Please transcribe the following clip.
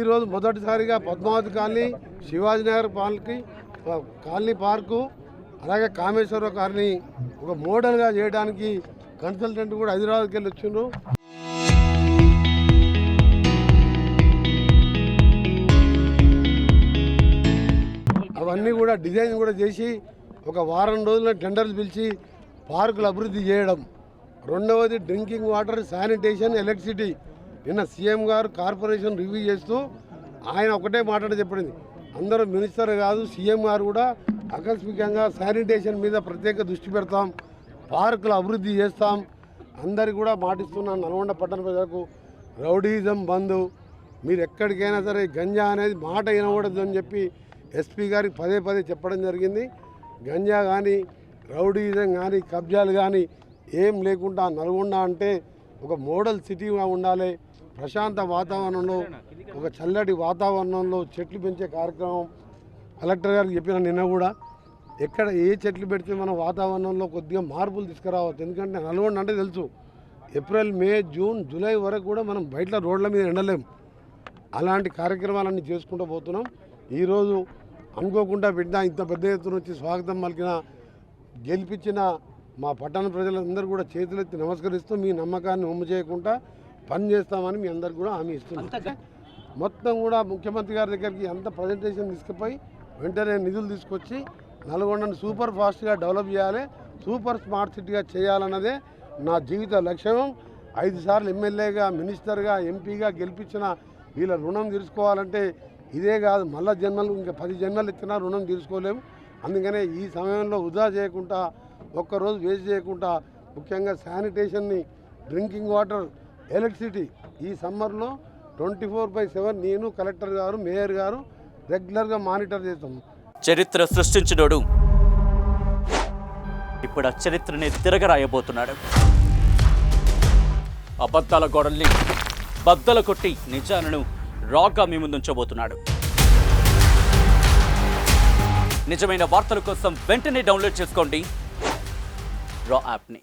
ఈరోజు మొదటిసారిగా Padmavati colony, Shivaji Nagar colony park, అలాగే కామేశ్వర కాలనీ ఒక మోడల్గా చేయడానికి కన్సల్టెంట్ కూడా హైదరాబాద్కి వెళ్ళి వచ్చిండ్రు. అవన్నీ కూడా డిజైన్ కూడా చేసి ఒక వారం రోజుల టెండర్లు పిలిచి పార్కులు అభివృద్ధి చేయడం. రెండవది డ్రింకింగ్ వాటర్, శానిటేషన్, ఎలక్ట్రిసిటీ. నిన్న సీఎం గారు కార్పొరేషన్ రివ్యూ చేస్తూ ఆయన ఒకటే మాట చెప్పింది, అందరూ మినిస్టర్ కాదు సీఎం గారు కూడా ఆకస్మికంగా శానిటేషన్ మీద ప్రత్యేక దృష్టి పెడతాం, పార్కులు అభివృద్ధి చేస్తాం. అందరికి కూడా మాటిస్తున్నాం నల్గొండ పట్టణ ప్రజలకు, రౌడీజం బంద్, మీరు ఎక్కడికైనా సరే గంజా అనేది మాట వినకూడదు అని చెప్పి ఎస్పీ గారికి పదే పదే చెప్పడం జరిగింది. గంజా కానీ రౌడీజం కానీ కబ్జాలు కానీ ఏం లేకుండా నల్గొండ అంటే ఒక మోడల్ సిటీగా ఉండాలి. ప్రశాంత వాతావరణంలో, ఒక చల్లటి వాతావరణంలో చెట్లు పెంచే కార్యక్రమం కలెక్టర్ గారికి చెప్పిన నిన్న కూడా, ఎక్కడ ఏ చెట్లు పెడితే మన వాతావరణంలో కొద్దిగా మార్పులు తీసుకురావచ్చు. ఎందుకంటే నల్గొండ అంటే తెలుసు, ఏప్రిల్, మే, జూన్, జూలై వరకు కూడా మనం బయట రోడ్ల మీద ఎండలేం. అలాంటి కార్యక్రమాలన్నీ చేసుకుంటూ పోతున్నాం. ఈరోజు అనుకోకుండా పెట్టిన ఇంత పెద్ద ఎత్తున వచ్చి స్వాగతం పలికిన, గెలిపించిన మా పట్టణ ప్రజలందరూ కూడా చేతులెత్తి నమస్కరిస్తూ మీ నమ్మకాన్ని ఒమ్ము చేయకుండా పని చేస్తామని మీ అందరికి కూడా హామీ ఇస్తున్నాం. మొత్తం కూడా ముఖ్యమంత్రి గారి దగ్గరికి అంత ప్రజెంటేషన్ తీసుకుపోయి వెంటనే నిధులు తీసుకొచ్చి నల్గొండను సూపర్ ఫాస్ట్గా డెవలప్ చేయాలి, సూపర్ స్మార్ట్ సిటీగా చేయాలన్నదే నా జీవిత లక్ష్యం. 5 సార్లు ఎమ్మెల్యేగా, మినిస్టర్గా, ఎంపీగా గెలిపించిన వీళ్ళ రుణం తీర్చుకోవాలంటే ఇదే కాదు, మళ్ళా జన్మలు ఇంకా 10 జన్మలు ఇచ్చినా రుణం తీర్చుకోలేము. అందుకనే ఈ సమయంలో వృధా చేయకుండా, ఒక్కరోజు వేస్ట్ చేయకుండా, ముఖ్యంగా శానిటేషన్ని, డ్రింకింగ్ వాటర్, ఎలక్ట్రిసిటీ ఈ సమ్మర్లో 24/7 నేను, కలెక్టర్ గారు, మేయర్ గారు రెగ్యులర్గా మానిటర్ చేస్తాము. చరిత్ర సృష్టించినోడు ఇప్పుడు ఆ చరిత్రని తిరగరాయబోతున్నాడు. అబద్ధాల గోడల్ని బద్దల కొట్టి నిజాలను రాగా మీ ముందుంచబోతున్నాడు. నిజమైన వార్తల కోసం వెంటనే డౌన్లోడ్ చేసుకోండి రా యాప్ని.